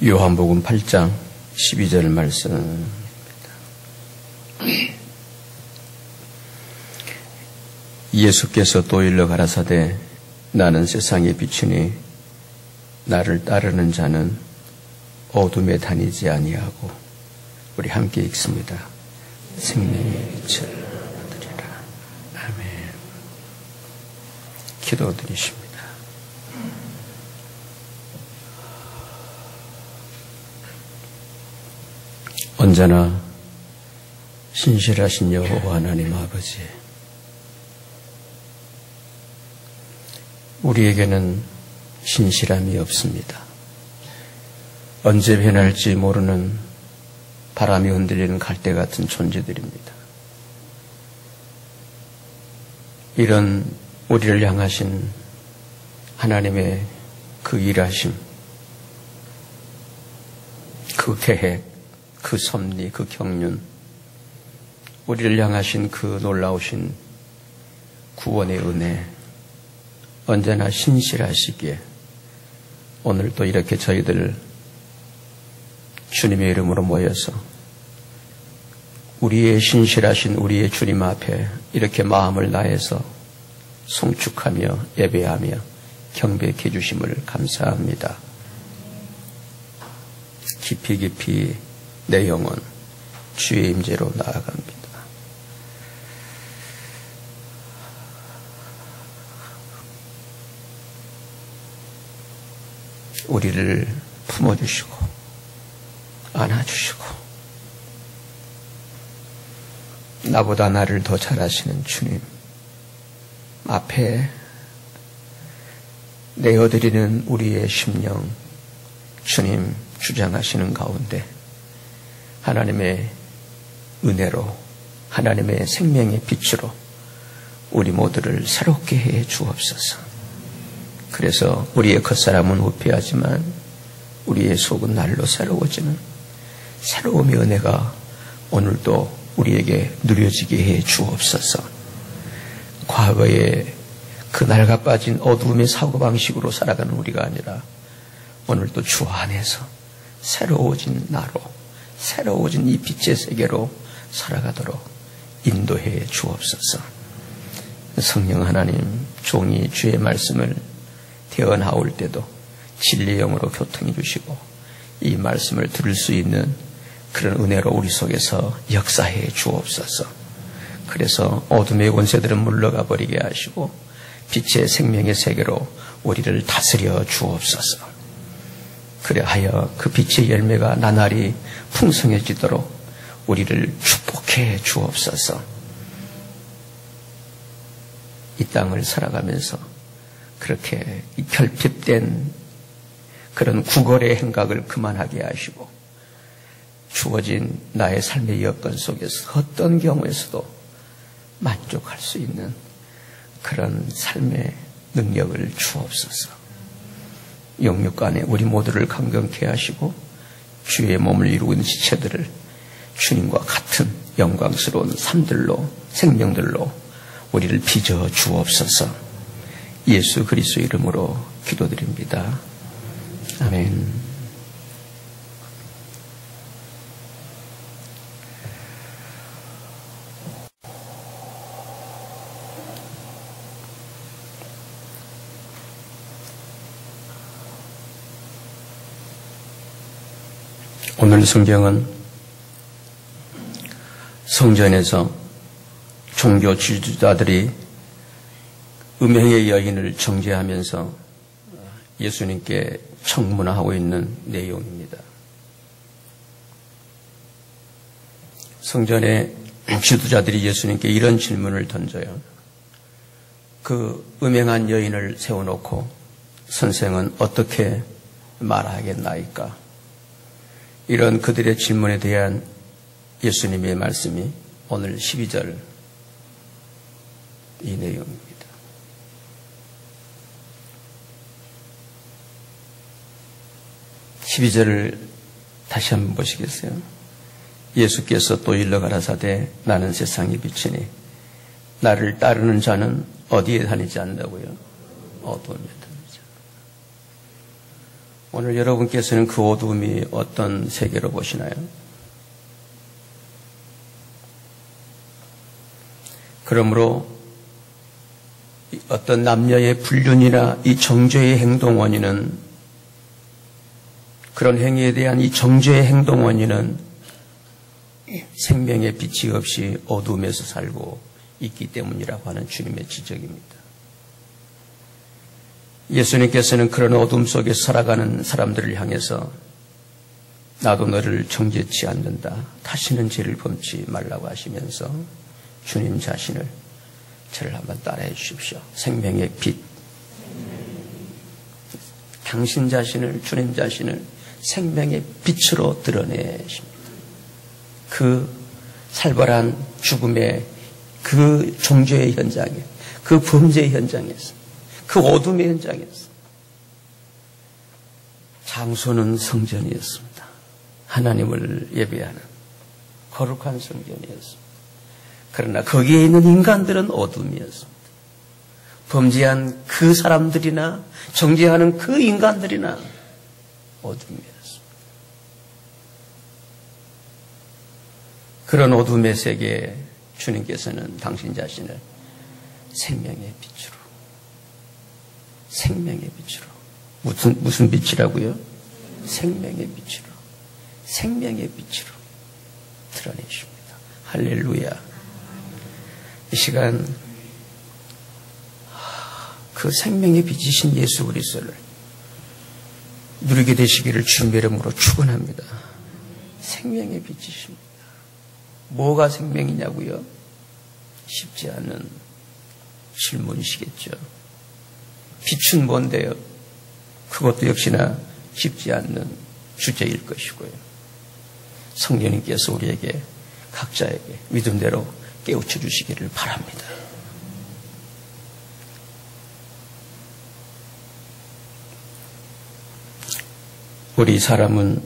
요한복음 8장 12절 말씀입니다. 예수께서 또 일러 가라사대 나는 세상의 빛이니 나를 따르는 자는 어둠에 다니지 아니하고, 우리 함께 읽습니다. 생명의 빛을 얻으리라. 아멘. 기도드리십니다. 언제나 신실하신 여호와 하나님 아버지, 우리에게는 신실함이 없습니다. 언제 변할지 모르는 바람이 흔들리는 갈대 같은 존재들입니다. 이런 우리를 향하신 하나님의 그 일하심, 그 계획, 그 섭리, 그 경륜, 우리를 향하신 그 놀라우신 구원의 은혜, 언제나 신실하시기에 오늘 또 이렇게 저희들 주님의 이름으로 모여서 우리의 신실하신 우리의 주님 앞에 이렇게 마음을 다해서 송축하며 예배하며 경배해 주심을 감사합니다. 깊이 깊이 내 영혼 주의 임재로 나아갑니다. 우리를 품어주시고 안아주시고 나보다 나를 더 잘 아시는 주님 앞에 내어드리는 우리의 심령, 주님 주장하시는 가운데 하나님의 은혜로, 하나님의 생명의 빛으로 우리 모두를 새롭게 해 주옵소서. 그래서 우리의 겉사람은 후패하지만 우리의 속은 날로 새로워지는 새로움의 은혜가 오늘도 우리에게 누려지게 해 주옵소서. 과거에 그 낡아 빠진 어두움의 사고방식으로 살아가는 우리가 아니라 오늘도 주 안에서 새로워진 나로, 새로워진 이 빛의 세계로 살아가도록 인도해 주옵소서. 성령 하나님, 종이 주의 말씀을 태어나올 때도 진리의 영으로 교통해 주시고 이 말씀을 들을 수 있는 그런 은혜로 우리 속에서 역사해 주옵소서. 그래서 어둠의 권세들은 물러가 버리게 하시고 빛의 생명의 세계로 우리를 다스려 주옵소서. 그래하여 그 빛의 열매가 나날이 풍성해지도록 우리를 축복해 주옵소서. 이 땅을 살아가면서 그렇게 결핍된 그런 구걸의 행각을 그만하게 하시고 주어진 나의 삶의 여건 속에서 어떤 경우에서도 만족할 수 있는 그런 삶의 능력을 주옵소서. 영육간에 우리 모두를 강건케 하시고 주의 몸을 이루고 있는 지체들을 주님과 같은 영광스러운 삶들로, 생명들로 우리를 빚어 주옵소서. 예수 그리스도 이름으로 기도드립니다. 아멘. 오늘 성경은 성전에서 종교 지도자들이 음행의 여인을 정죄하면서 예수님께 청문하고 있는 내용입니다. 성전의 지도자들이 예수님께 이런 질문을 던져요. 그 음행한 여인을 세워놓고 선생은 어떻게 말하겠나이까? 이런 그들의 질문에 대한 예수님의 말씀이 오늘 12절 이 내용입니다. 12절을 다시 한번 보시겠어요? 예수께서 또 일러 가라사대 나는 세상의 빛이니 나를 따르는 자는 어디에 다니지 않는다고요? 어둠에 다니지. 오늘 여러분께서는 그 어두움이 어떤 세계로 보시나요? 그러므로 어떤 남녀의 불륜이나 이 정죄의 행동 원인은, 그런 행위에 대한 이 정죄의 행동 원인은 생명의 빛이 없이 어두움에서 살고 있기 때문이라고 하는 주님의 지적입니다. 예수님께서는 그런 어둠 속에 살아가는 사람들을 향해서 나도 너를 정죄치 않는다, 다시는 죄를 범치 말라고 하시면서 주님 자신을, 저를 한번 따라해 주십시오. 생명의 빛. 당신 자신을, 주님 자신을 생명의 빛으로 드러내십니다. 그 살벌한 죽음의 그 종죄의 현장에, 그 범죄의 현장에서, 그 어둠의 현장에서, 장소는 성전이었습니다. 하나님을 예배하는 거룩한 성전이었습니다. 그러나 거기에 있는 인간들은 어둠이었습니다. 범죄한 그 사람들이나 정죄하는 그 인간들이나 어둠이었습니다. 그런 어둠의 세계에 주님께서는 당신 자신을 생명의 빛으로, 생명의 빛으로, 무슨 빛이라고요? 생명의 빛으로, 생명의 빛으로 드러내십니다. 할렐루야. 이 시간 그 생명의 빛이신 예수 그리스도를 누리게 되시기를 주님의 이름으로 축원합니다. 생명의 빛이십니다. 뭐가 생명이냐고요? 쉽지 않은 질문이시겠죠. 빛은 뭔데요? 그것도 역시나 쉽지 않는 주제일 것이고요. 성령님께서 우리에게 각자에게 믿음대로 깨우쳐 주시기를 바랍니다. 우리 사람은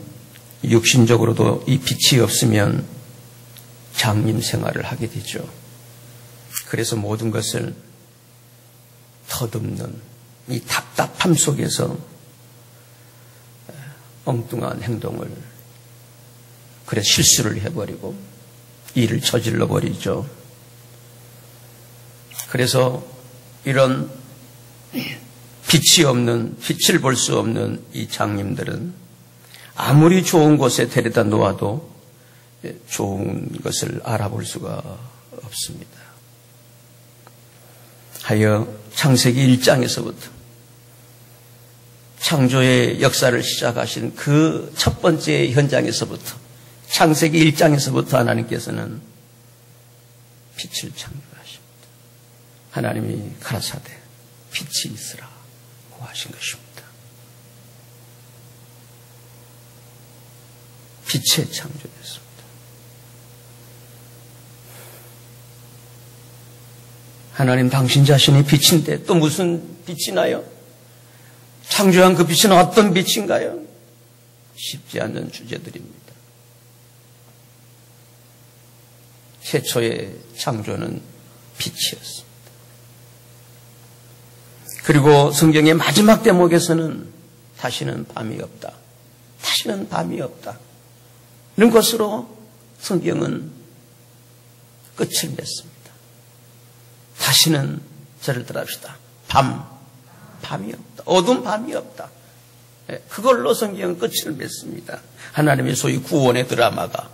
육신적으로도 이 빛이 없으면 장님 생활을 하게 되죠. 그래서 모든 것을 더듬는 이 답답함 속에서 엉뚱한 행동을, 그래서 실수를 해버리고 일을 저질러 버리죠. 그래서 이런 빛이 없는, 빛을 볼 수 없는 이 장님들은 아무리 좋은 곳에 데려다 놓아도 좋은 것을 알아볼 수가 없습니다. 하여 창세기 1장에서부터 창조의 역사를 시작하신 그 첫 번째 현장에서부터, 창세기 1장에서부터 하나님께서는 빛을 창조하십니다. 하나님이 가라사대 빛이 있으라고 하신 것입니다. 빛의 창조였습니다. 하나님 당신 자신이 빛인데 또 무슨 빛이 나요? 창조한 그 빛은 어떤 빛인가요? 쉽지 않는 주제들입니다. 최초의 창조는 빛이었습니다. 그리고 성경의 마지막 대목에서는 다시는 밤이 없다, 다시는 밤이 없다, 이런 것으로 성경은 끝을 맺습니다. 다시는, 저를 따라합시다, 밤이 없다, 어두운 밤이 없다. 그걸로 성경은 끝을 맺습니다. 하나님의 소위 구원의 드라마가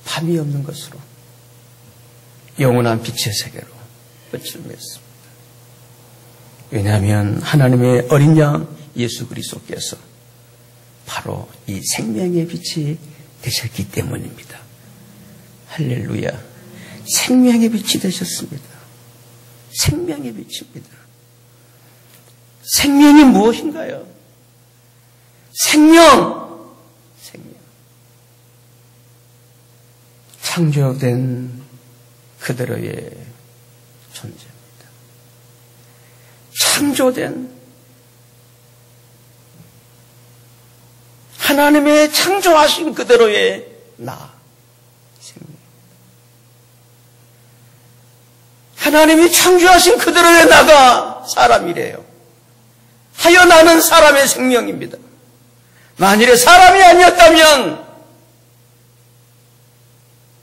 밤이 없는 것으로 영원한 빛의 세계로 끝을 맺습니다. 왜냐하면 하나님의 어린 양 예수 그리스도께서 바로 이 생명의 빛이 되셨기 때문입니다. 할렐루야. 생명의 빛이 되셨습니다. 생명의 빛입니다. 생명이 무엇인가요? 생명. 창조된 그대로의 존재입니다. 창조된 하나님의 창조하신 그대로의 생명. 하나님이 창조하신 그대로의 나가 사람이래요. 하여 나는 사람의 생명입니다. 만일에 사람이 아니었다면,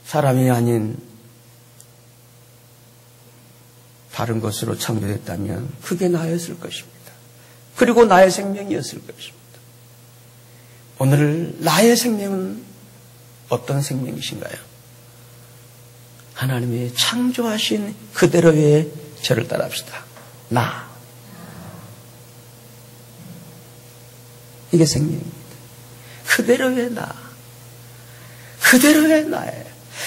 사람이 아닌 다른 것으로 창조됐다면 그게 나였을 것입니다. 그리고 나의 생명이었을 것입니다. 오늘 나의 생명은 어떤 생명이신가요? 하나님이 창조하신 그대로의 저를 따라합시다. 나. 이게 생명입니다. 그대로의 나. 그대로의 나예요.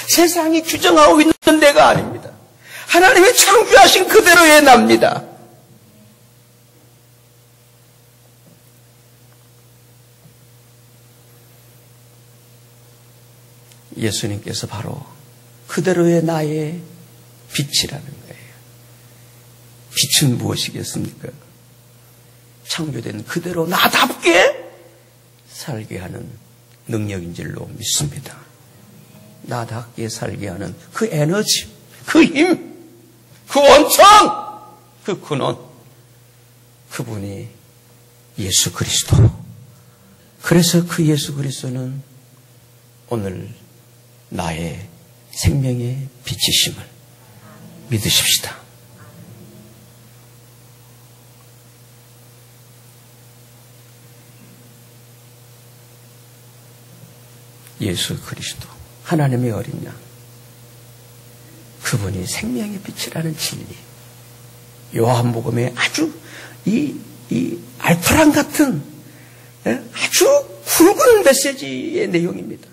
세상이 규정하고 있는 내가 아닙니다. 하나님이 창조하신 그대로의 나입니다. 예수님께서 바로 그대로의 나의 빛이라는 거예요. 빛은 무엇이겠습니까? 창조된 그대로 나답게 살게 하는 능력인 줄로 믿습니다. 나답게 살게 하는 그 에너지, 그 힘, 그 원천, 그 근원, 그분이 예수 그리스도. 그래서 그 예수 그리스도는 오늘 나의 생명의 빛이심을 믿으십시다. 예수 그리스도, 하나님의 어린 양, 그분이 생명의 빛이라는 진리, 요한복음의 아주 이 알프란 같은 아주 굵은 메시지의 내용입니다.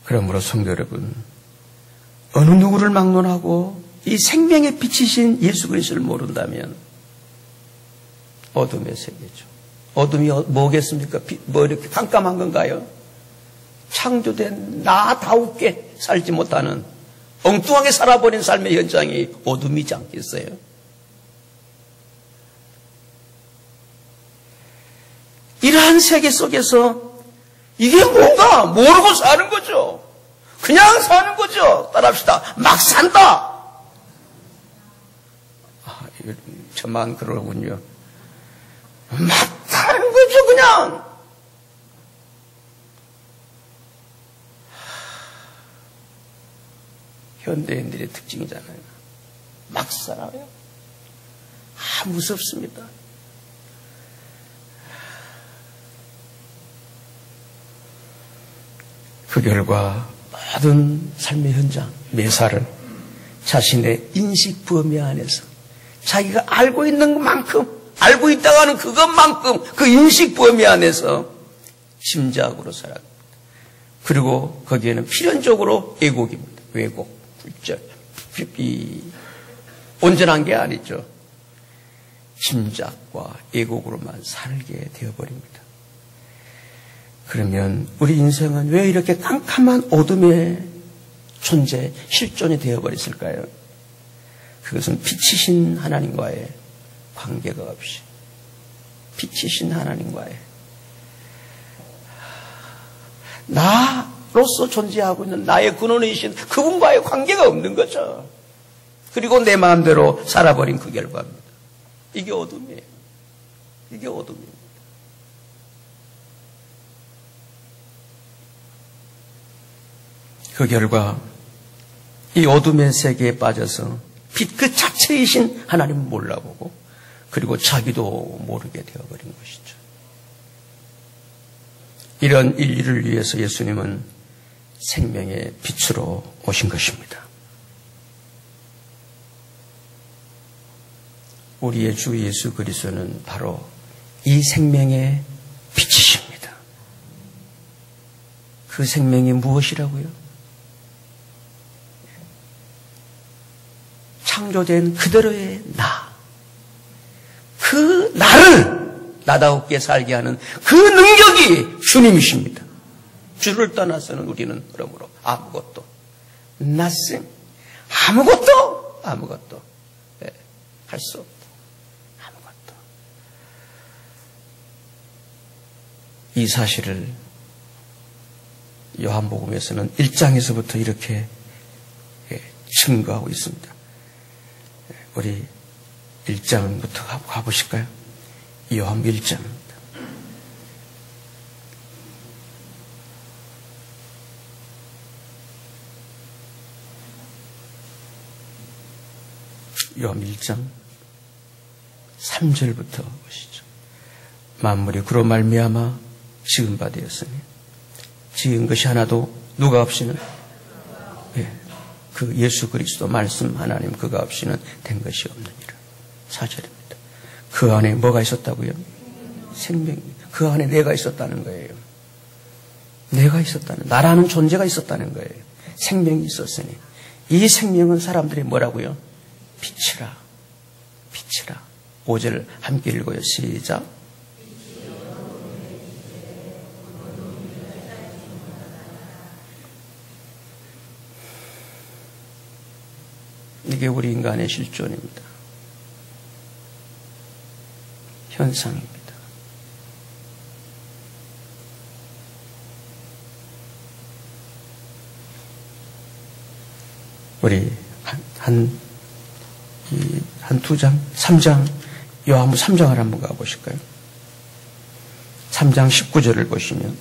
그러므로 성도 여러분, 어느 누구를 막론하고 이 생명의 빛이신 예수 그리스도를 모른다면 어둠의 세계죠. 어둠이 뭐겠습니까? 뭐 이렇게 깜깜한 건가요? 창조된 나다우게 살지 못하는 엉뚱하게 살아버린 삶의 현장이 어둠이지 않겠어요? 이러한 세계 속에서 이게 뭔가 모르고 사는 거죠. 그냥 사는 거죠. 따라합시다. 막 산다. 저만 그러군요. 막 사는 거죠, 그냥. 현대인들의 특징이잖아요. 막 살아요. 무섭습니다. 그 결과 모든 삶의 현장, 매사를 자신의 인식 범위 안에서 자기가 알고 있는 것만큼, 알고 있다고 하는 그것만큼 그 인식 범위 안에서 짐작으로 살아갑니다. 그리고 거기에는 필연적으로 애곡입니다. 왜곡, 불절, 온전한 게 아니죠. 짐작과 애곡으로만 살게 되어버립니다. 그러면 우리 인생은 왜 이렇게 깜깜한 어둠의 존재, 실존이 되어버렸을까요? 그것은 빛이신 하나님과의 관계가 없이, 빛이신 하나님과의 나로서 존재하고 있는 나의 근원이신 그분과의 관계가 없는 거죠. 그리고 내 마음대로 살아버린 그 결과입니다. 이게 어둠이에요. 이게 어둠입니다. 그 결과 이 어둠의 세계에 빠져서 빛 그 자체이신 하나님을 몰라보고 그리고 자기도 모르게 되어버린 것이죠. 이런 인류를 위해서 예수님은 생명의 빛으로 오신 것입니다. 우리의 주 예수 그리스도는 바로 이 생명의 빛이십니다. 그 생명이 무엇이라고요? 창조된 그대로의 나. 그 나를 나다웠게 살게 하는 그 능력이 주님이십니다. 주를 떠나서는 우리는 그러므로 아무것도, nothing, 아무것도 할 수 없다. 아무것도. 이 사실을 요한복음에서는 1장에서부터 이렇게 증거하고 있습니다. 우리 1장부터 가보실까요? 요한복음 1장. 요한복음 1장 3절부터 보시죠. 만물이 그로 말미암아 지은 바 되었으니 지은 것이 하나도 누가 없이는 그 예수 그리스도 말씀 하나님 그가 없이는 된 것이 없느니라. 4절입니다. 그 안에 뭐가 있었다고요? 생명입니다. 그 안에 내가 있었다는 거예요. 내가 있었다는, 나라는 존재가 있었다는 거예요. 생명이 있었으니 이 생명은 사람들이 뭐라고요? 빛이라. 빛이라. 5절 함께 읽어요. 시작. 이게 우리 인간의 실존입니다. 현상입니다. 우리 두 장, 3장, 요한복음 3장을 한번 가보실까요? 3장 19절을 보시면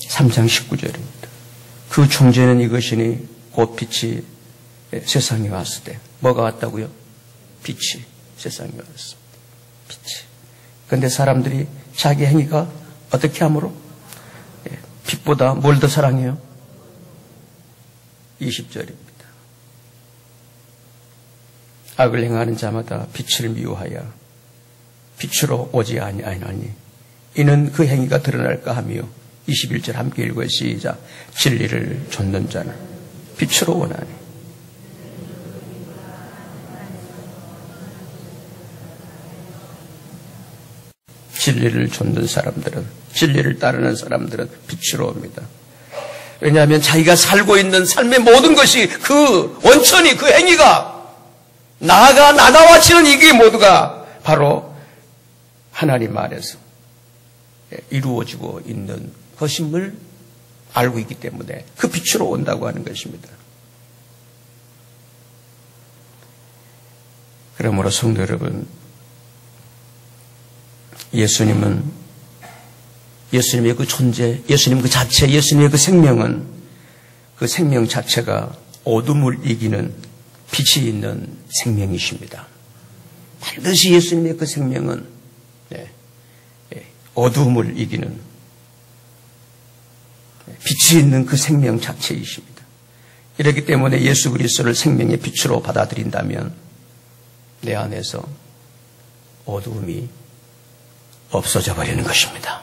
3장 19절입니다. 그 중재는 이것이니 곧 빛이 세상에 왔을 때 뭐가 왔다고요? 빛이 세상에 왔습니다. 빛이. 그런데 사람들이 자기 행위가 어떻게 함으로? 빛보다 뭘 더 사랑해요? 20절입니다. 악을 행하는 자마다 빛을 미워하여 빛으로 오지 아니하니 이는 그 행위가 드러날까 하며 21절 함께 읽어요. 시작. 진리를 좇는 자는 빛으로 원하니 진리를 좇는 사람들은, 진리를 따르는 사람들은 빛으로 옵니다. 왜냐하면 자기가 살고 있는 삶의 모든 것이 그 원천이, 그 행위가 나가 나다와치는 이게 모두가 바로 하나님 안에서 이루어지고 있는 것임을 알고 있기 때문에 그 빛으로 온다고 하는 것입니다. 그러므로 성도 여러분, 예수님의 그 존재, 예수님 그 자체, 예수님의 그 생명은, 그 생명 자체가 어둠을 이기는 빛이 있는 생명이십니다. 반드시 예수님의 그 생명은 어둠을 이기는 빛이 있는 그 생명 자체이십니다. 이렇기 때문에 예수 그리스도를 생명의 빛으로 받아들인다면 내 안에서 어두움이 없어져 버리는 것입니다.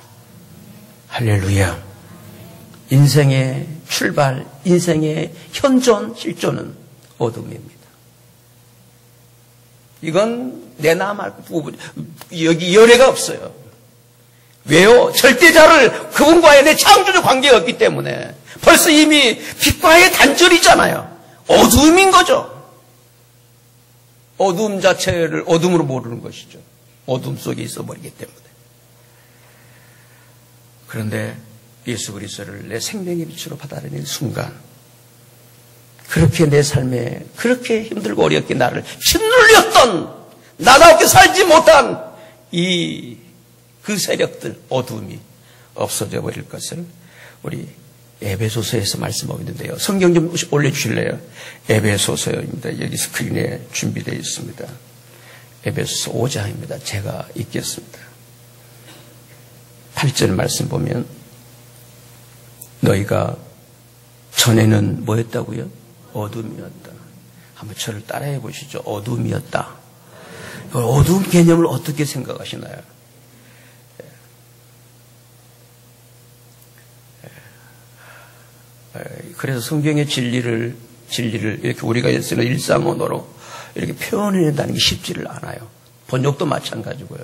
할렐루야. 인생의 출발, 인생의 현존, 실존은 어둠입니다. 이건 내나 말고 여기 열애가 없어요. 왜요? 절대자를 그분과의 내 창조적 관계가 없기 때문에 벌써 이미 빛과의 단절이잖아요. 어두움인 거죠. 어두움 자체를 어둠으로 모르는 것이죠. 어둠 속에 있어버리기 때문에. 그런데 예수 그리스도를 내 생명의 빛으로 받아들이는 순간 그렇게 내 삶에 그렇게 힘들고 어렵게 나를 짓눌렸던 나답게 살지 못한 그 세력들, 어둠이 없어져 버릴 것을 우리 에베소서에서 말씀하고 있는데요. 성경 좀 올려주실래요? 에베소서입니다. 여기 스크린에 준비되어 있습니다. 에베소서 5장입니다. 제가 읽겠습니다. 8절 말씀 보면 너희가 전에는 뭐였다고요? 어둠이었다. 한번 저를 따라해 보시죠. 어둠이었다. 어두운 개념을 어떻게 생각하시나요? 그래서 성경의 진리를 이렇게 우리가 쓰는 일상언어로 이렇게 표현해낸다는 게 쉽지를 않아요. 번역도 마찬가지고요.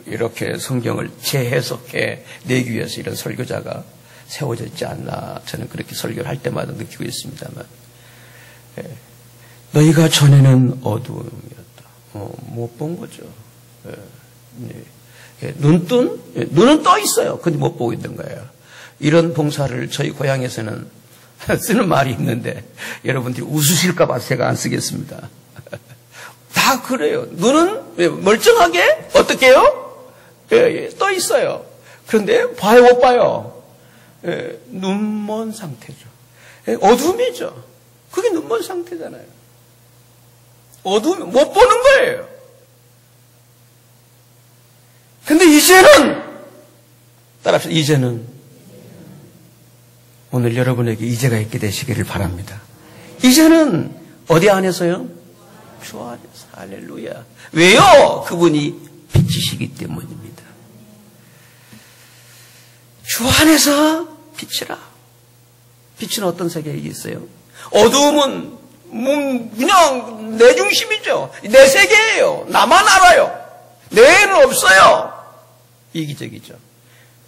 이렇게 성경을 재해석해 내기 위해서 이런 설교자가 세워져 있지 않나 저는 그렇게 설교를 할 때마다 느끼고 있습니다만 너희가 전에는 어두움이었다. 못 본 거죠. 눈은 떠 있어요. 근데 못 보고 있는 거예요. 이런 봉사를 저희 고향에서는 쓰는 말이 있는데 여러분들이 웃으실까봐 제가 안 쓰겠습니다. 다 그래요. 눈은 멀쩡하게 어떻게 해요? 떠 있어요. 그런데 봐요 못 봐요? 눈먼 상태죠. 어둠이죠. 그게 눈먼 상태잖아요. 어둠 못 보는 거예요. 근데 이제는 따라합시다. 이제는 오늘 여러분에게 이제가 있게 되시기를 바랍니다. 이제는 어디 안에서요? 주 안에서. 할렐루야. 왜요? 그분이 빛이시기 때문입니다. 주 안에서 빛이라. 빛은 어떤 세계에 있어요? 어두움은 그냥 내 중심이죠. 내 세계예요. 나만 알아요. 내에는 없어요. 이기적이죠.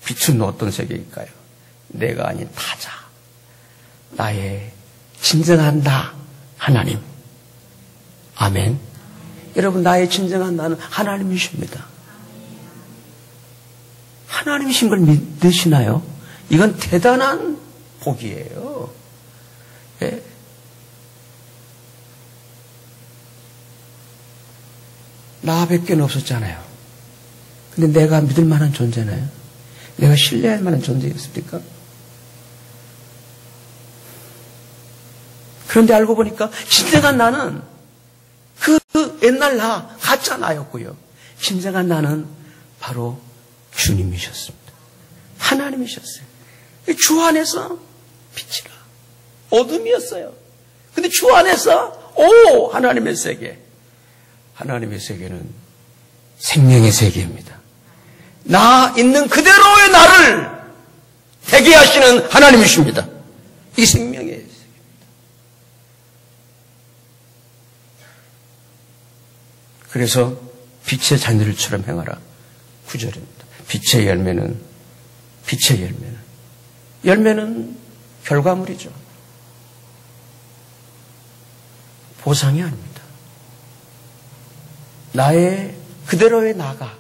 빛은 어떤 세계일까요? 내가 아닌 타자. 나의 진정한 나, 하나님. 아멘. 여러분, 나의 진정한 나는 하나님이십니다. 하나님이신 걸 믿으시나요? 이건 대단한 복이에요. 예. 나밖에 없었잖아요. 근데 내가 믿을 만한 존재나요? 내가 신뢰할 만한 존재였습니까? 그런데 알고 보니까 진정한 나는 그 옛날 나, 가짜 나였고요. 진정한 나는 바로 주님이셨습니다. 하나님이셨어요. 주 안에서 빛이라. 어둠이었어요. 근데 주 안에서 하나님의 세계. 하나님의 세계는 생명의 세계입니다. 나 있는 그대로의 나를 되게 하시는 하나님이십니다. 이 생명의 세계입니다. 그래서 빛의 자녀들처럼 행하라. 9절입니다. 빛의 열매는 결과물이죠. 보상이 아닙니다. 나의 그대로의 나가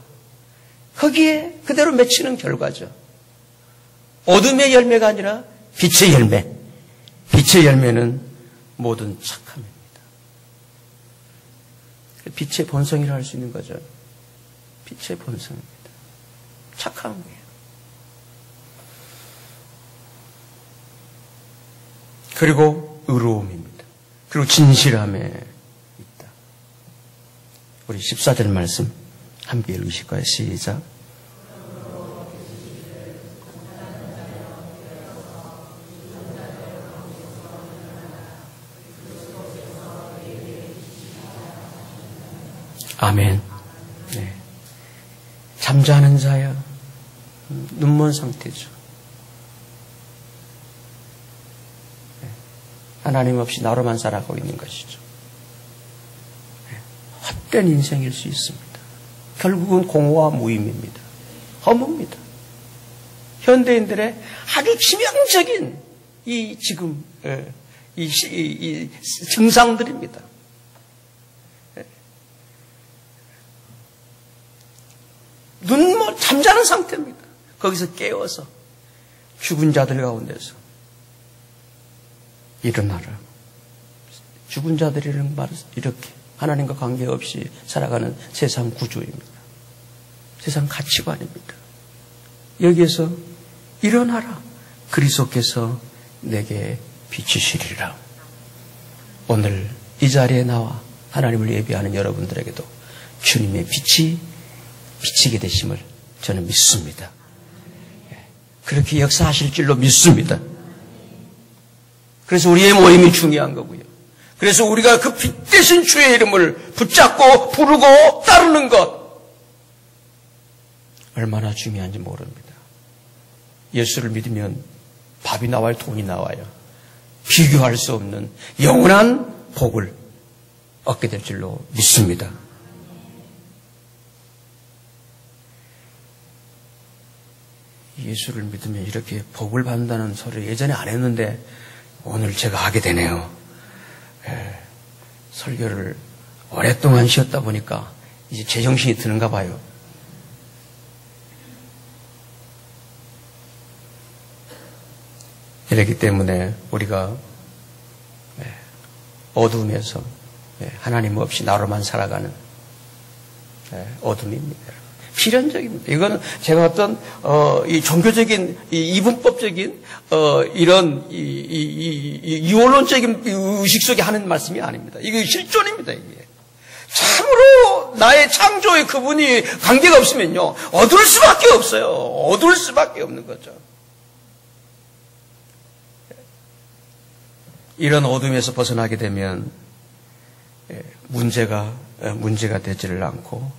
거기에 그대로 맺히는 결과죠. 어둠의 열매가 아니라 빛의 열매. 빛의 열매는 모든 착함입니다. 빛의 본성이라 할 수 있는 거죠. 빛의 본성입니다. 착한 거예요. 그리고 의로움입니다. 그리고 진실함에 있다. 우리 14절 말씀 함께 읽으실 거예요. 시작. 아멘. 네. 잠자는 자야. 눈먼 상태죠. 네. 하나님 없이 나로만 살아가고 있는 것이죠. 네. 헛된 인생일 수 있습니다. 결국은 공허와 무의미입니다. 허무입니다. 현대인들의 아주 치명적인 이 지금 이 증상들입니다. 잠자는 상태입니다. 거기서 깨워서 죽은 자들 가운데서 일어나라. 죽은 자들이라는 말은 이렇게 하나님과 관계없이 살아가는 세상 구조입니다. 세상 가치관입니다. 여기에서 일어나라. 그리스도께서 내게 비치시리라. 오늘 이 자리에 나와 하나님을 예배하는 여러분들에게도 주님의 빛이 비치게 되심을 저는 믿습니다. 그렇게 역사하실 줄로 믿습니다. 그래서 우리의 모임이 중요한 거고요. 그래서 우리가 그 빛 대신 주의 이름을 붙잡고 부르고 따르는 것 얼마나 중요한지 모릅니다. 예수를 믿으면 밥이 나와요, 돈이 나와요. 비교할 수 없는 영원한 복을 얻게 될 줄로 믿습니다. 예수를 믿으면 이렇게 복을 받는다는 소리 예전에 안 했는데 오늘 제가 하게 되네요. 설교를 오랫동안 쉬었다 보니까 이제 제정신이 드는가 봐요. 이렇기 때문에 우리가 어둠에서 하나님 없이 나로만 살아가는 어둠입니다. 필연적입니다. 이거는 제가 어떤 이 종교적인 이 이분법적인 이런 이원론적인 의식 속에 하는 말씀이 아닙니다. 이게 실존입니다. 이게 참으로 나의 창조의 그분이 관계가 없으면요 어두울 수밖에 없어요. 어두울 수밖에 없는 거죠. 이런 어둠에서 벗어나게 되면 문제가 되지를 않고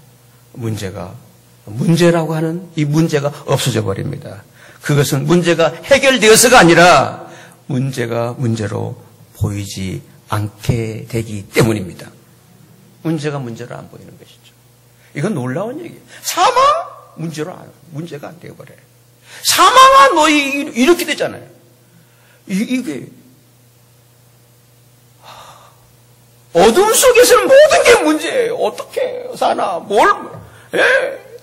문제라고 하는 이 문제가 없어져 버립니다. 그것은 문제가 해결되어서가 아니라 문제가 문제로 보이지 않게 되기 때문입니다. 문제가 문제로 안 보이는 것이죠. 이건 놀라운 얘기예요. 사망? 문제가 안 되어버려요. 사망아 너 이렇게 되잖아요. 이게 어둠 속에서는 모든 게 문제예요. 어떻게 사나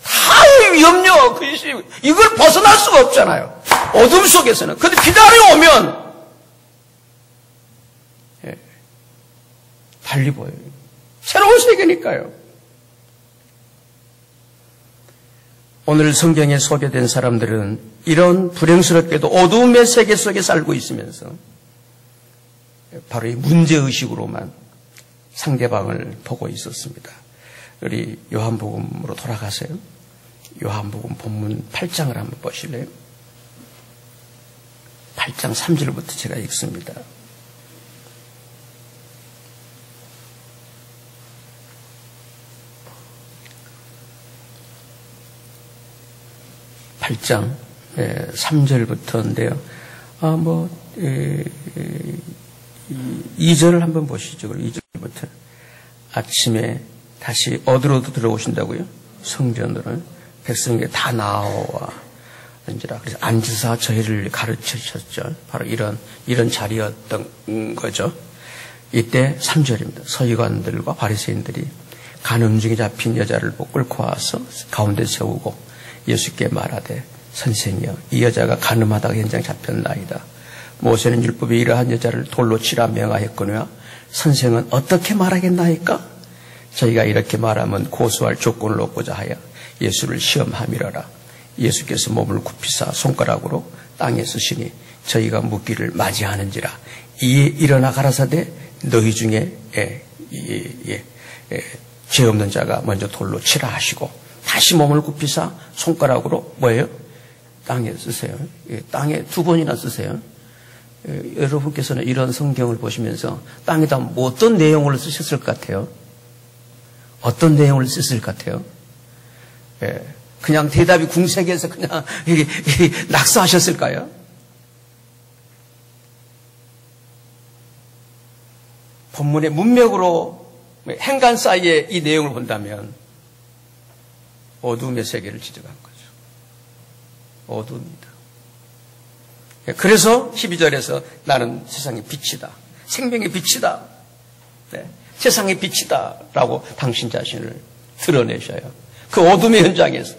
다 염려, 근심, 이걸 벗어날 수가 없잖아요. 어둠 속에서는. 근데 빛날이 오면 달리 보여요. 새로운 세계니까요. 오늘 성경에 소개된 사람들은 이런 불행스럽게도 어둠의 세계 속에 살고 있으면서 바로 이 문제의식으로만 상대방을 보고 있었습니다. 우리 요한복음으로 돌아가세요. 요한복음 본문 8장을 한번 보실래요? 8장 3절부터 제가 읽습니다. 팔 8장 3절부터인데요. 2절을 한번 보시죠. 2절부터. 아침에 다시 어디로도 들어오신다고요? 성전으로. 백성에게 다 나와 앉으라. 그래서 앉으사 저희를 가르치셨죠. 바로 이런 자리였던 거죠. 이때 3절입니다. 서기관들과 바리새인들이 간음중에 잡힌 여자를 끌고 와서 가운데 세우고 예수께 말하되 선생이여 이 여자가 간음하다가 현장에 잡혔나이다. 모세는 율법에 이러한 여자를 돌로 치라 명하였거니와 선생은 어떻게 말하겠나이까? 저희가 이렇게 말하면 고소할 조건을 얻고자 하여 예수를 시험함이라라. 예수께서 몸을 굽히사 손가락으로 땅에 쓰시니 저희가 묻기를 맞이하는지라. 이에 일어나 가라사대 너희 중에 죄 없는 자가 먼저 돌로 치라 하시고 다시 몸을 굽히사 손가락으로 뭐예요? 땅에 쓰세요. 땅에 2번이나 쓰세요. 여러분께서는 이런 성경을 보시면서 땅에다 어떤 내용을 쓰셨을 것 같아요? 어떤 내용을 쓰셨을 것 같아요? 그냥 대답이 궁색해서 그냥 낙서하셨을까요? 본문의 문맥으로 행간 사이에 이 내용을 본다면 어둠의 세계를 지적한 거죠. 어둠입니다. 그래서 12절에서 나는 세상의 빛이다. 생명의 빛이다. 네. 세상의 빛이다. 라고 당신 자신을 드러내셔요. 그 어둠의 현장에서.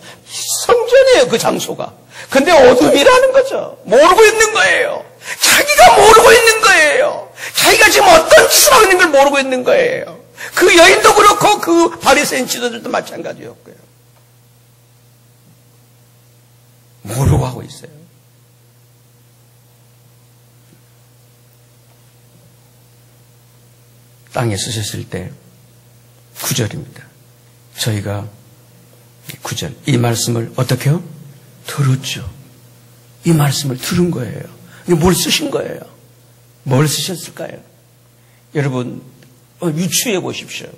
성전이에요, 그 장소가. 근데 어둠이라는 거죠. 모르고 있는 거예요. 자기가 모르고 있는 거예요. 자기가 지금 어떤 짓을 하고 있는 걸 모르고 있는 거예요. 그 여인도 그렇고 그 바리새인 지도들도 마찬가지였고요. 모르고 하고 있어요. 땅에 쓰셨을 때 9절입니다. 저희가 9절 이 말씀을 어떻게 해요? 들었죠. 이 말씀을 들은 거예요. 이게 뭘 쓰신 거예요? 뭘 쓰셨을까요? 여러분 유추해 보십시오.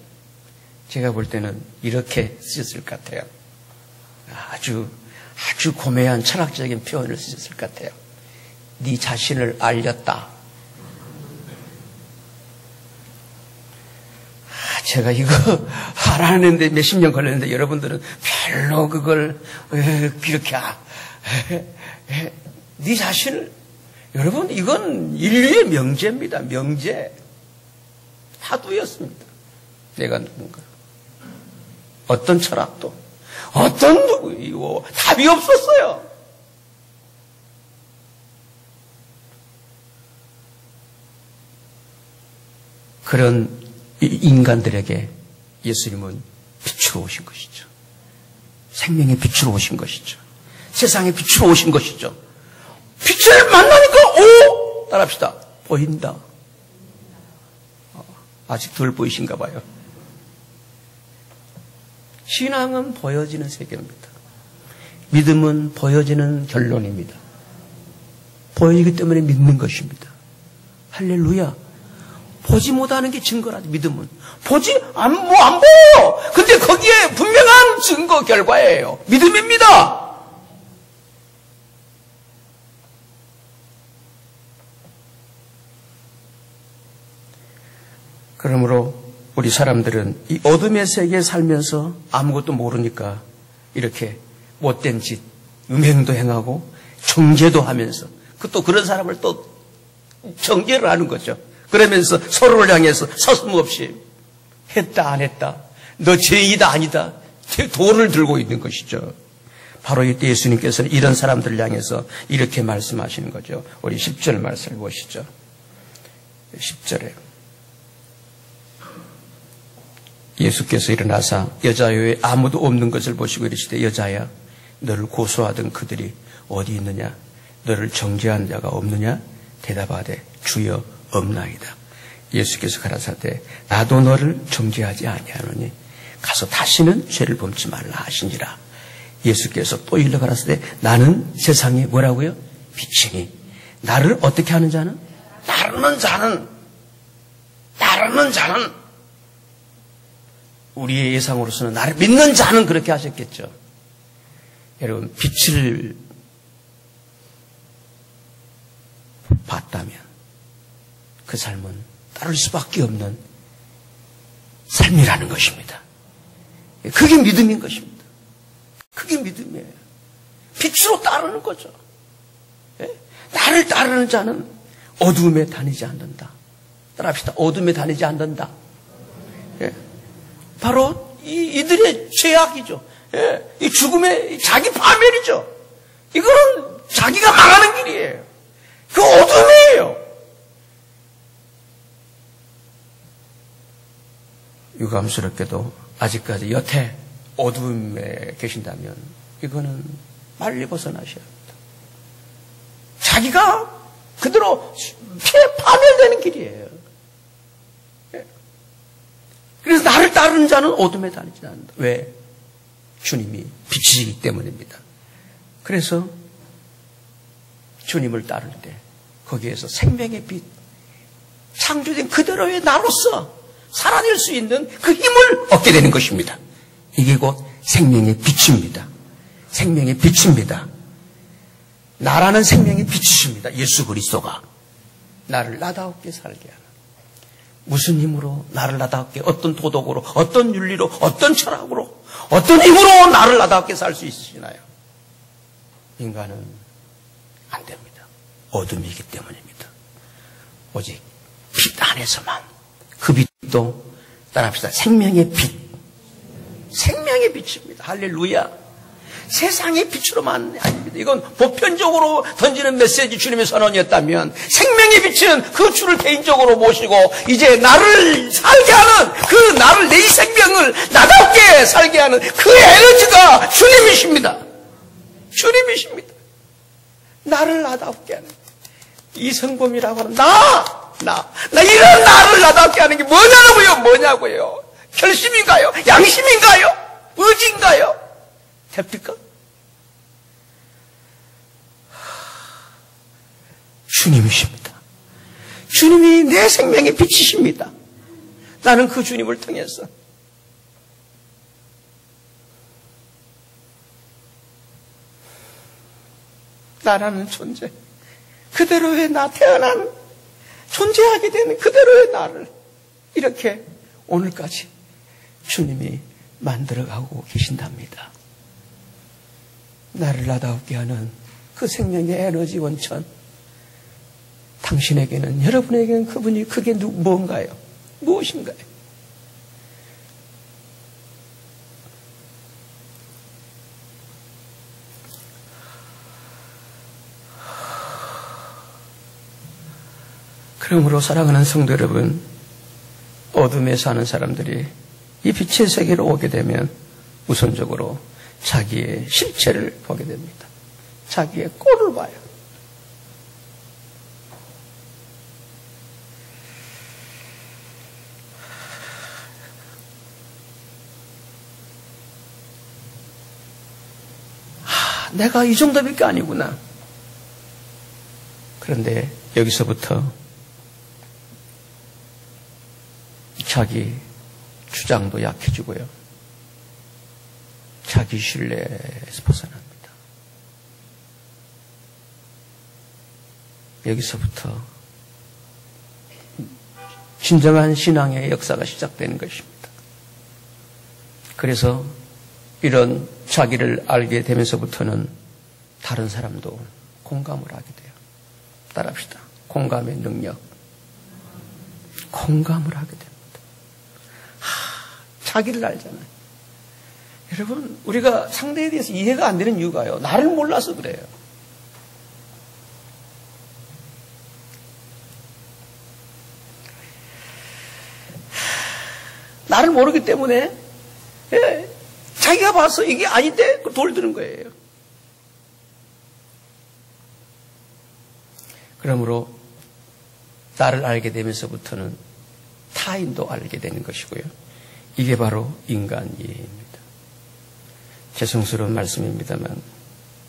제가 볼 때는 이렇게 쓰셨을 것 같아요. 아주 고매한 철학적인 표현을 쓰셨을 것 같아요. 네 자신을 알렸다. 제가 이거 하라는데 몇십 년 걸렸는데 여러분들은 별로 그걸 이렇게 네 자신을 여러분 이건 인류의 명제입니다. 명제. 화두였습니다. 내가 누군가. 어떤 철학도 어떤 누구이고 답이 없었어요. 그런 인간들에게 예수님은 빛으로 오신 것이죠. 생명의 빛으로 오신 것이죠. 세상의 빛으로 오신 것이죠. 빛을 만나니까 따라합시다. 보인다. 아직 덜 보이신가 봐요. 신앙은 보여지는 세계입니다. 믿음은 보여지는 결론입니다. 보여지기 때문에 믿는 것입니다. 할렐루야. 보지 못하는 게 증거라죠. 믿음은 안 보여. 근데 거기에 분명한 증거 결과예요. 믿음입니다. 그러므로 우리 사람들은 이 어둠의 세계에 살면서 아무것도 모르니까 이렇게 못된 짓, 음행도 행하고 정죄도 하면서 또 그런 사람을 또 정죄를 하는 거죠. 그러면서 서로를 향해서 서슴없이 했다 안 했다, 너 죄이다 아니다, 돌을 들고 있는 것이죠. 바로 이때 예수님께서는 이런 사람들을 향해서 이렇게 말씀하시는 거죠. 우리 10절 말씀을 보시죠. 10절에 예수께서 일어나사 여자여에 아무도 없는 것을 보시고 이르시되 여자야, 너를 고소하던 그들이 어디 있느냐? 너를 정죄한 자가 없느냐? 대답하되 주여 없나이다. 예수께서 가라사대 나도 너를 정죄하지 아니하노니 가서 다시는 죄를 범치 말라 하시니라. 예수께서 또 일러 가라사대 나는 세상에 뭐라고요? 빛이니 나를 어떻게 하는 자는? 따르는 자는 우리의 예상으로서는 나를 믿는 자는 그렇게 하셨겠죠. 여러분, 빛을 봤다면 그 삶은 따를 수밖에 없는 삶이라는 것입니다. 그게 믿음인 것입니다. 그게 믿음이에요. 빛으로 따르는 거죠. 나를 따르는 자는 어둠에 다니지 않는다. 따라합시다. 어둠에 다니지 않는다. 바로 이들의 죄악이죠. 이 죽음의 자기 파멸이죠. 이거는 자기가 망하는 길이에요. 그 어둠이에요. 유감스럽게도 아직까지 여태 어둠에 계신다면 이거는 빨리 벗어나셔야 합니다. 자기가 그대로 파멸되는 길이에요. 그래서 나를 따르는 자는 어둠에 다니지 않는다. 왜? 주님이 빛이시기 때문입니다. 그래서 주님을 따를 때 거기에서 생명의 빛, 창조된 그대로의 나로서 살아낼 수 있는 그 힘을 얻게 되는 것입니다. 이게 곧 생명의 빛입니다. 생명의 빛입니다. 나라는 생명의 빛이십니다. 예수 그리스도가 나를 나다롭게 살게 하는. 무슨 힘으로 나를 나다롭게, 어떤 도덕으로, 어떤 윤리로, 어떤 철학으로, 어떤 힘으로 나를 나다롭게 살 수 있으시나요? 인간은 안 됩니다. 어둠이기 때문입니다. 오직 빛 안에서만, 그 빛도 따라합시다. 생명의 빛. 생명의 빛입니다. 할렐루야. 세상의 빛으로만 아닙니다. 이건 보편적으로 던지는 메시지 주님의 선언이었다면 생명의 빛은 그 주를 개인적으로 모시고 이제 나를 살게 하는, 그 나를, 내 생명을 나답게 살게 하는 그 에너지가 주님이십니다. 주님이십니다. 나를 나답게 하는 이성범이라고 하는 나 이런 나를 나답게 하는 게 뭐냐고요? 결심인가요? 양심인가요? 의지인가요? 됩니까? 주님이십니다. 주님이 내 생명의 빛이십니다. 나는 그 주님을 통해서 나라는 존재, 그대로의 나, 태어난 존재하게 되는 그대로의 나를 이렇게 오늘까지 주님이 만들어가고 계신답니다. 나를 나다롭게 하는 그 생명의 에너지 원천, 당신에게는, 여러분에게는 그분이 그게 뭔가요? 무엇인가요? 그러므로 사랑하는 성도 여러분, 어둠에 사는 사람들이 이 빛의 세계로 오게 되면 우선적으로 자기의 실체를 보게 됩니다. 자기의 꼴을 봐요. 내가 이 정도밖에 아니구나. 그런데 여기서부터 자기 주장도 약해지고요. 자기 신뢰에서 벗어납니다. 여기서부터 진정한 신앙의 역사가 시작되는 것입니다. 그래서 이런 자기를 알게 되면서부터는 다른 사람도 공감을 하게 돼요. 따라합시다. 공감의 능력. 공감을 하게 됩니다. 자기를 알잖아요. 여러분, 우리가 상대에 대해서 이해가 안 되는 이유가요. 나를 몰라서 그래요. 나를 모르기 때문에 자기가 봐서 이게 아닌데 돌드는 거예요. 그러므로 나를 알게 되면서부터는 타인도 알게 되는 것이고요. 이게 바로 인간 이해입니다. 죄송스러운 말씀입니다만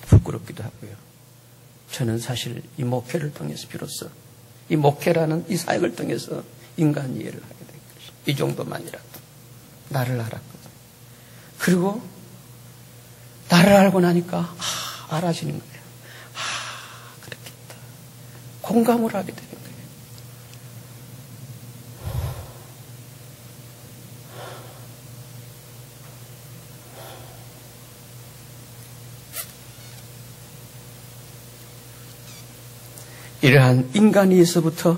부끄럽기도 하고요. 저는 사실 이 목회를 통해서 비로소 이 목회라는 이 사역을 통해서 인간 이해를 하게 된 것이죠. 이 정도만이라도 나를 알았거든요. 그리고 나를 알고 나니까 알아지는 거예요. 그렇겠다. 공감을 하게 되는 거예요. 이러한 인간 이해에서부터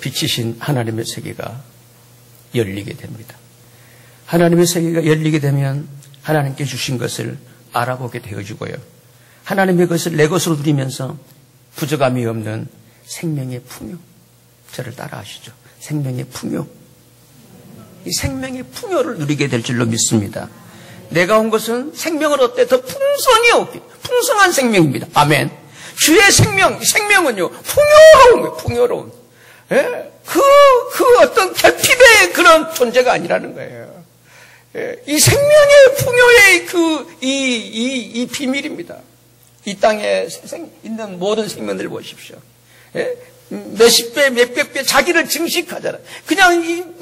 빛이신 하나님의 세계가 열리게 됩니다. 하나님의 세계가 열리게 되면 하나님께 주신 것을 알아보게 되어지고요. 하나님의 것을 내 것으로 누리면서 부족함이 없는 생명의 풍요. 저를 따라 하시죠. 생명의 풍요. 이 생명의 풍요를 누리게 될 줄로 믿습니다. 내가 온 것은 생명을 얻되 더 풍성히 얻기, 풍성한 생명입니다. 아멘. 주의 생명은요, 풍요로운 거예요, 풍요로운. 예? 그 어떤 결핍의 그런 존재가 아니라는 거예요. 예? 이 생명의 풍요의 이 비밀입니다. 이 땅에 있는 모든 생명들 보십시오. 예? 몇십 배, 몇백 배 자기를 증식하잖아요. 그냥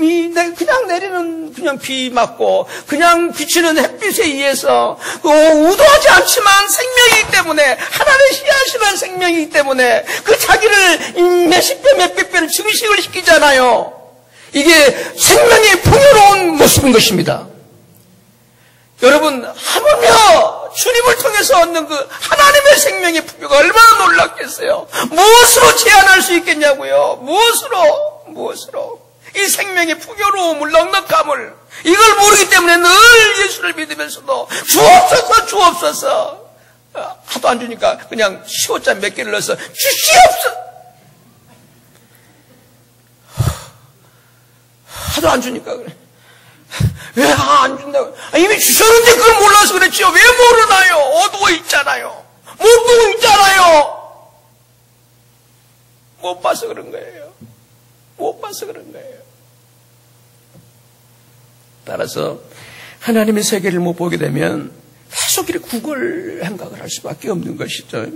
그냥 내리는 그냥 비 맞고 그냥 비치는 햇빛에 의해서 의도하지 않지만 생명이기 때문에 하나님의 씨앗이라는 생명이기 때문에 그 자기를 몇십 배, 몇백 배를 증식을 시키잖아요. 이게 생명의 풍요로운 모습인 것입니다. 여러분, 하물며 주님을 통해서 얻는 그 하나님의 생명의 풍요가 얼마나 놀랍겠어요. 무엇으로 제한할 수 있겠냐고요. 무엇으로. 이 생명의 풍요로움을, 넉넉함을, 이걸 모르기 때문에 늘 예수를 믿으면서도 주옵소서. 하도 안 주니까 그냥 15자 몇 개를 넣어서 주시옵소서. 하도 안 주니까 그래. 왜 안 준다고? 이미 주셨는데 그걸 몰라서 그랬지요. 왜 모르나요? 어두워 있잖아요. 못 보고 있잖아요. 못 봐서 그런 거예요. 따라서 하나님의 세계를 못 보게 되면 계속 이렇게 구걸 행각을 할 수밖에 없는 것이죠.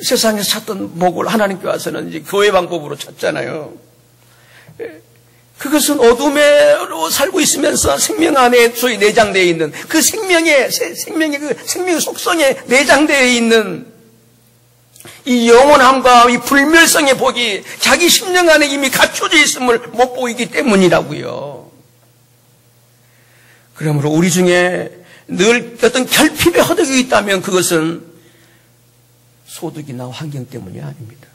세상에서 찾던 목을 하나님께 와서는 이제 교회 방법으로 찾잖아요. 그것은 어둠으로 살고 있으면서 생명 안에 소위 내장되어 있는 그 생명의 속성에 내장되어 있는 이 영원함과 이 불멸성의 복이 자기 심령 안에 이미 갖춰져 있음을 못 보이기 때문이라고요. 그러므로 우리 중에 늘 어떤 결핍의 허덕이 있다면 그것은 소득이나 환경 때문이 아닙니다.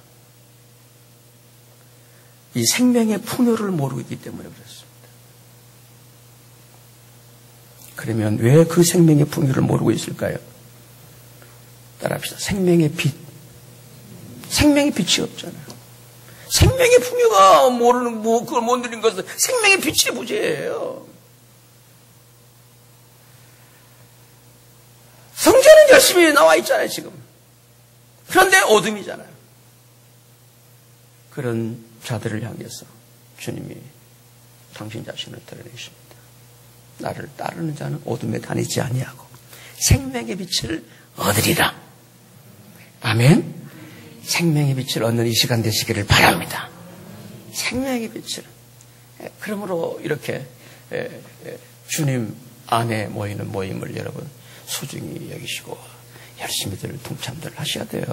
이 생명의 풍요를 모르고 있기 때문에 그렇습니다. 그러면 왜 그 생명의 풍요를 모르고 있을까요? 따라합시다. 생명의 빛이 없잖아요. 생명의 풍요가 모르는, 그걸 못 누린 것은 생명의 빛이 부재예요. 성전은 열심히 나와 있잖아요, 지금. 그런데 어둠이잖아요. 그런 자들을 향해서 주님이 당신 자신을 드러내십니다. 나를 따르는 자는 어둠에 다니지 아니하고 생명의 빛을 얻으리라. 아멘. 생명의 빛을 얻는 이 시간 되시기를 바랍니다. 생명의 빛을. 그러므로 이렇게 주님 안에 모이는 모임을 여러분 소중히 여기시고 열심히들 동참들 하셔야 돼요.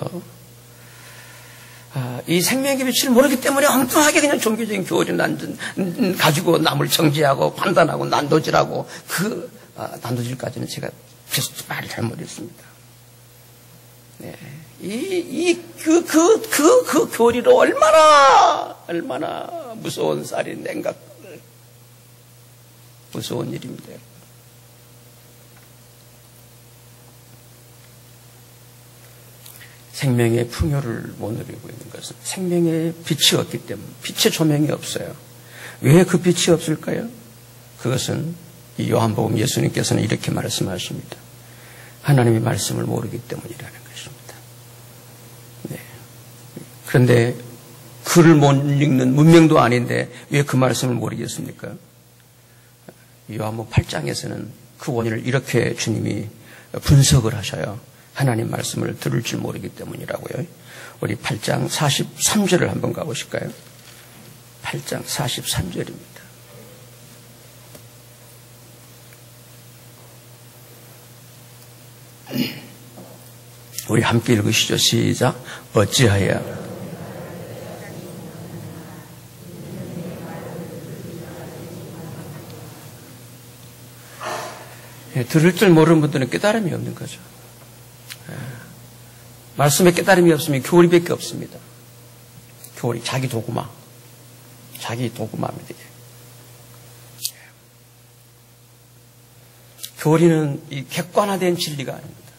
이 생명의 빛을 모르기 때문에 엉뚱하게 그냥 종교적인 교리를 가지고 남을 정죄하고 판단하고 난도질하고 난도질까지는 제가 말을 잘못했습니다. 네. 그 교리로 얼마나 무서운 살인 냉각, 무서운 일입니다. 생명의 풍요를 못 누리고 있는 것은 생명의 빛이 없기 때문에, 빛의 조명이 없어요. 왜 그 빛이 없을까요? 그것은 이 요한복음 예수님께서는 이렇게 말씀하십니다. 하나님의 말씀을 모르기 때문이라는 것입니다. 네. 그런데 글을 못 읽는 문명도 아닌데 왜 그 말씀을 모르겠습니까? 요한복음 8장에서는 그 원인을 이렇게 주님이 분석을 하셔요. 하나님 말씀을 들을 줄 모르기 때문이라고요. 우리 8장 43절을 한번 가보실까요? 8장 43절입니다. 우리 함께 읽으시죠. 시작. 어찌하여 들을 줄 모르는 분들은 깨달음이 없는 거죠. 말씀에 깨달음이 없으면 교리밖에 없습니다. 교리, 자기 도구마입니다. 이게. 교리는 이 객관화된 진리가 아닙니다.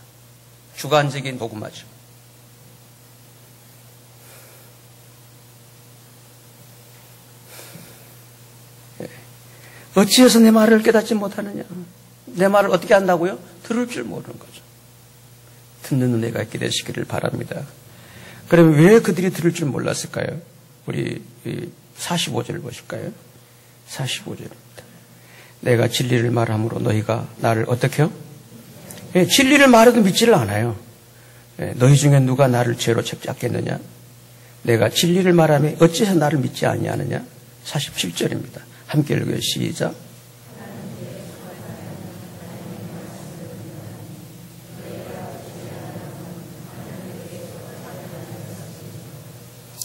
주관적인 도구마죠. 어찌해서 내 말을 깨닫지 못하느냐? 내 말을 어떻게 한다고요? 들을 줄 모르는 거죠. 듣는 은혜가 있게 되시기를 바랍니다. 그러면 왜 그들이 들을 줄 몰랐을까요? 우리 45절을 보실까요? 45절입니다. 내가 진리를 말함으로 너희가 나를 어떻게 해요? 진리를 말해도 믿지를 않아요. 너희 중에 누가 나를 죄로 책잡겠느냐? 내가 진리를 말하면 어찌해서 나를 믿지 아니하느냐? 47절입니다. 함께 읽어요. 시작.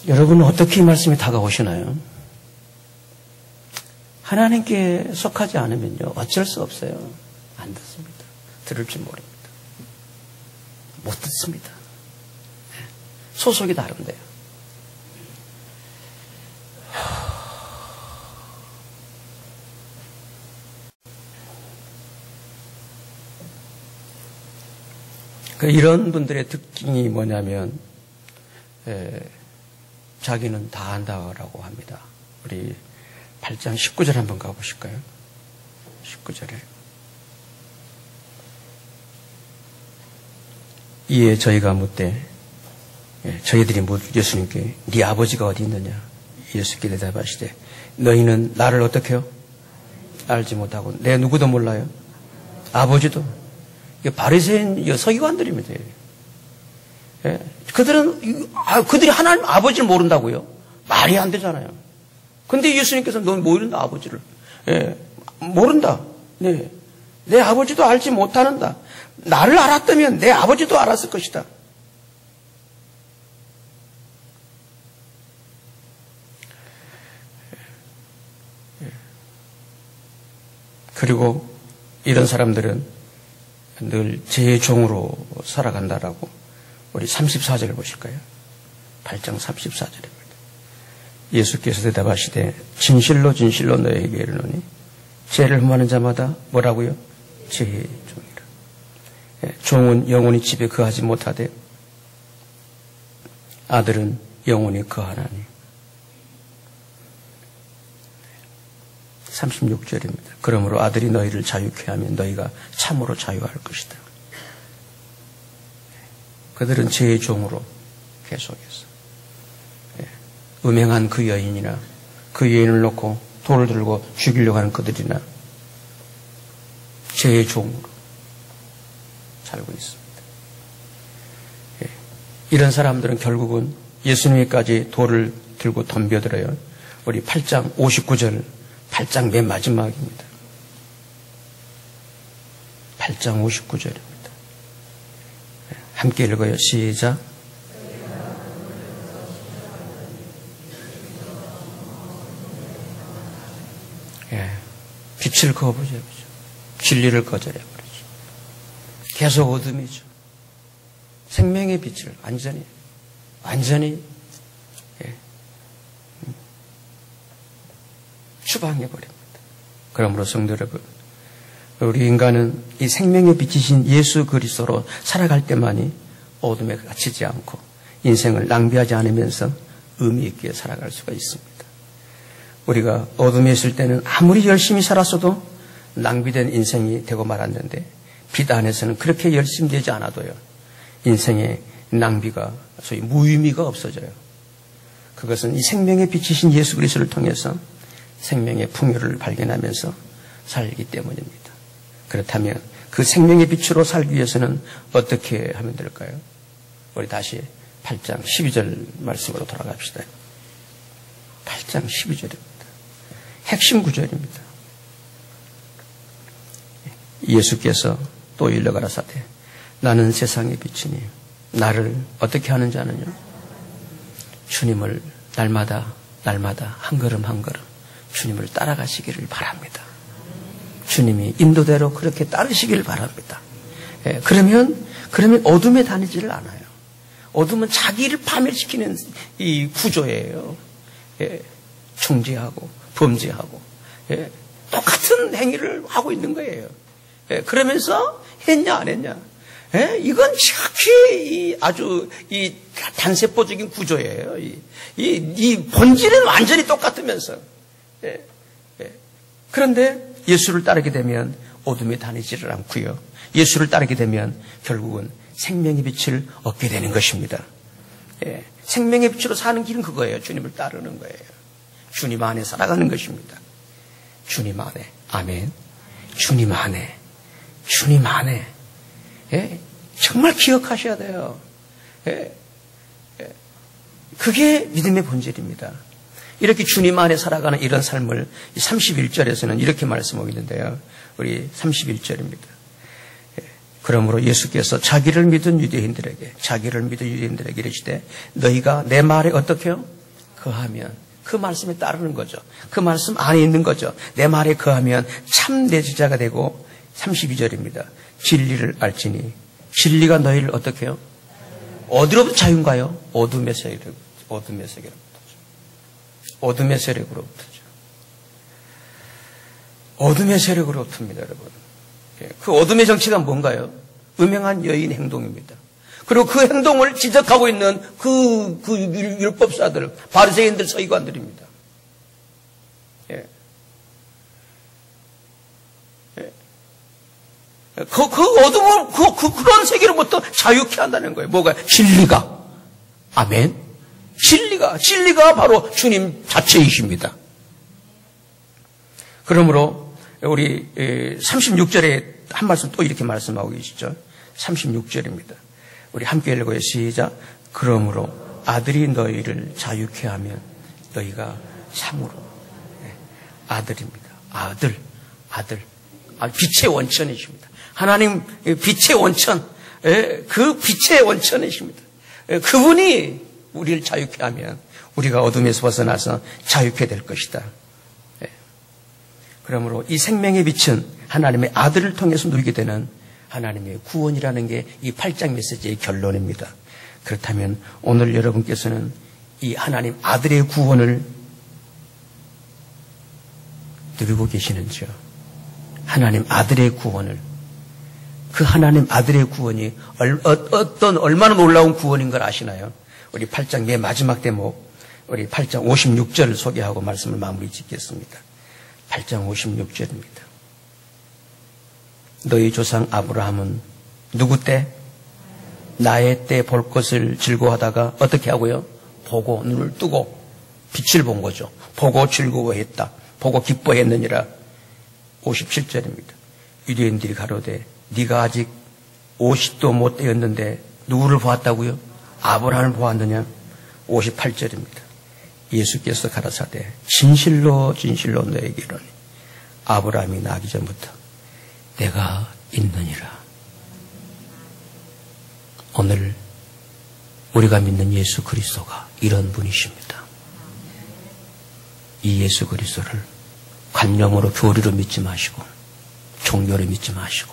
여러분은 어떻게 이 말씀이 다가오시나요? 하나님께 속하지 않으면요, 어쩔 수 없어요. 안 듣습니다. 들을 줄 모릅니다. 못 듣습니다. 소속이 다른데요. 이런 분들의 특징이 뭐냐면, 자기는 다 안다라고 합니다. 우리 8장 19절 한번 가보실까요? 19절에. 이에 저희가 묻되, 저희들이 예수님께 네 아버지가 어디 있느냐? 예수께 대답하시되 너희는 나를 어떻게 해요? 알지 못하고 내 누구도 몰라요? 아버지도. 바리새인 서기관들입니다. 그들이 하나님 아버지를 모른다고요? 말이 안 되잖아요. 근데 예수님께서 넌 모른다, 아버지를. 모른다. 네. 내 아버지도 알지 못하는다. 나를 알았다면 내 아버지도 알았을 것이다. 그리고 이런 사람들은 늘 제 종으로 살아간다라고 우리 34절을 보실까요? 8장 34절입니다. 예수께서 대답하시되 진실로 진실로 너에게 이르노니 죄를 흠하는 자마다 뭐라고요? 죄의 종이라. 종은 영원히 집에 거하지 못하되 아들은 영원히 거하나니 36절입니다. 그러므로 아들이 너희를 자유케 하면 너희가 참으로 자유할 것이다. 그들은 죄의 종으로 계속해서 음행한 그 여인이나 그 여인을 놓고 돌을 들고 죽이려고 하는 그들이나 죄의 종으로 살고 있습니다. 이런 사람들은 결국은 예수님에까지 돌을 들고 덤벼들어요. 우리 8장 59절, 8장 맨 마지막입니다. 8장 59절입니다. 함께 읽어요. 시작. 빛을 거부해버리죠. 진리를 거절해버리죠. 계속 어둠이죠. 생명의 빛을 완전히 추방해버립니다. 그러므로 성도 여러분, 우리 인간은 이 생명의 빛이신 예수 그리스도로 살아갈 때만이 어둠에 갇히지 않고 인생을 낭비하지 않으면서 의미 있게 살아갈 수가 있습니다. 우리가 어둠에 있을 때는 아무리 열심히 살았어도 낭비된 인생이 되고 말았는데 빛 안에서는 그렇게 열심히 되지 않아도요. 인생의 낭비가 소위 무의미가 없어져요. 그것은 이 생명의 빛이신 예수 그리스도를 통해서 생명의 풍요를 발견하면서 살기 때문입니다. 그렇다면 그 생명의 빛으로 살기 위해서는 어떻게 하면 될까요? 우리 다시 8장 12절 말씀으로 돌아갑시다. 8장 12절입니다. 핵심 구절입니다. 예수께서 또 일러 가라사대 나는 세상의 빛이니 나를 어떻게 하는지 아느냐? 주님을 날마다 한 걸음 한 걸음 주님을 따라가시기를 바랍니다. 주님이 인도대로 그렇게 따르시기를 바랍니다. 그러면 어둠에 다니지를 않아요. 어둠은 자기를 파멸시키는 이 구조예요. 중죄하고 범죄하고 똑같은 행위를 하고 있는 거예요. 그러면서 했냐 안 했냐? 이건 지극히 아주 이 단세포적인 구조예요. 이 본질은 완전히 똑같으면서. 그런데 예수를 따르게 되면 어둠에 다니지를 않고요. 예수를 따르게 되면 결국은 생명의 빛을 얻게 되는 것입니다. 생명의 빛으로 사는 길은 그거예요. 주님을 따르는 거예요. 주님 안에 살아가는 것입니다. 주님 안에. 아멘. 주님 안에. 정말 기억하셔야 돼요. 그게 믿음의 본질입니다. 이렇게 주님 안에 살아가는 이런 삶을 31절에서는 이렇게 말씀하고 있는데요. 우리 31절입니다. 그러므로 예수께서 자기를 믿은 유대인들에게 이르시되 너희가 내 말에 어떻게요? 거하면 그 말씀에 따르는 거죠. 그 말씀 안에 있는 거죠. 내 말에 거하면 참 내 제자가 되고 32절입니다. 진리를 알지니 진리가 너희를 어떻게 해요? 어디로부터 자유인가요? 어둠의 세계로부터죠. 어둠의 세력으로부터죠. 어둠의 세력으로부터입니다, 여러분. 그 어둠의 정치가 뭔가요? 음행한 여인 행동입니다. 그리고 그 행동을 지적하고 있는 그 율법사들, 바리새인들, 서기관들입니다. 그 어둠을, 그런 세계로부터 자유케 한다는 거예요. 뭐가? 진리가. 아멘. 진리가 바로 주님 자체이십니다. 그러므로 우리 36절에 한 말씀 또 이렇게 말씀하고 계시죠. 36절입니다. 우리 함께 읽어요. 시작. 그러므로 아들이 너희를 자유케 하면 너희가 참으로. 아들입니다. 아들. 빛의 원천이십니다. 하나님 빛의 원천, 그 빛의 원천이십니다. 그분이 우리를 자유케 하면 우리가 어둠에서 벗어나서 자유케 될 것이다. 그러므로 이 생명의 빛은 하나님의 아들을 통해서 누리게 되는 하나님의 구원이라는 게 이 8장 메시지의 결론입니다. 그렇다면 오늘 여러분께서는 이 하나님 아들의 구원을 누리고 계시는지요? 하나님 아들의 구원을. 그 하나님 아들의 구원이 얼마나 놀라운 구원인 걸 아시나요? 우리 8장 맨 마지막 대목, 우리 8장 56절을 소개하고 말씀을 마무리 짓겠습니다. 8장 56절입니다. 너희 조상 아브라함은 누구 때? 나의 때 볼 것을 즐거워하다가 어떻게 하고요? 보고 눈을 뜨고 빛을 본 거죠. 보고 즐거워했다. 보고 기뻐했느니라. 57절입니다. 유대인들이 가로되 네가 아직 50도 못 되었는데 누구를 보았다고요? 아브라함을 보았느냐? 58절입니다. 예수께서 가라사대 진실로 진실로 너에게 이르노니 아브라함이 나기 전부터 내가 있느니라. 오늘 우리가 믿는 예수 그리스도가 이런 분이십니다. 이 예수 그리스도를 관념으로 교리로 믿지 마시고 종교로 믿지 마시고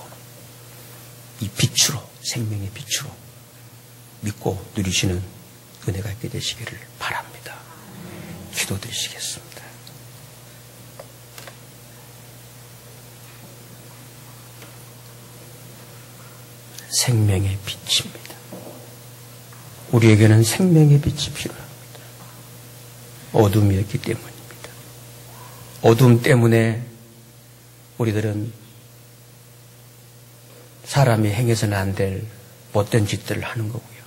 이 빛으로 생명의 빛으로 믿고 누리시는 은혜가 있게 되시기를 바랍니다. 기도드리시겠습니다. 생명의 빛입니다. 우리에게는 생명의 빛이 필요합니다. 어둠이었기 때문입니다. 어둠 때문에 우리들은 사람이 행해서는 안 될 못된 짓들을 하는 거고요.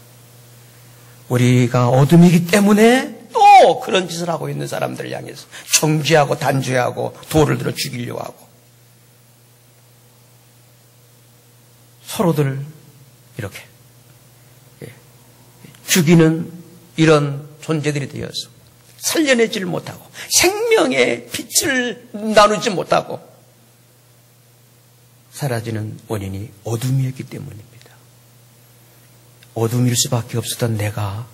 우리가 어둠이기 때문에 또 그런 짓을 하고 있는 사람들을 향해서 정죄하고 단죄하고 돌을 들어 죽이려고 하고 서로들 이렇게 죽이는 이런 존재들이 되어서 살려내지를 못하고 생명의 빛을 나누지 못하고 사라지는 원인이 어둠이었기 때문입니다. 어둠일 수밖에 없었던 내가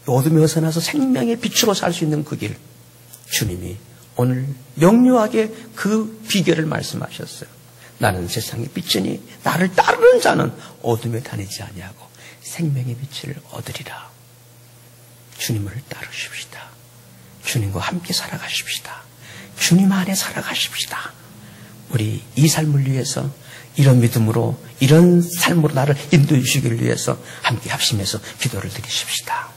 어둠에 벗어나서 생명의 빛으로 살 수 있는 그 길, 주님이 오늘 명료하게 그 비결을 말씀하셨어요. 나는 세상의 빛이니 나를 따르는 자는 어둠에 다니지 아니하고 생명의 빛을 얻으리라. 주님을 따르십시다. 주님과 함께 살아가십시다. 주님 안에 살아가십시다. 우리 이 삶을 위해서 이런 믿음으로 이런 삶으로 나를 인도해 주시기를 위해서 함께 합심해서 기도를 드리십시다.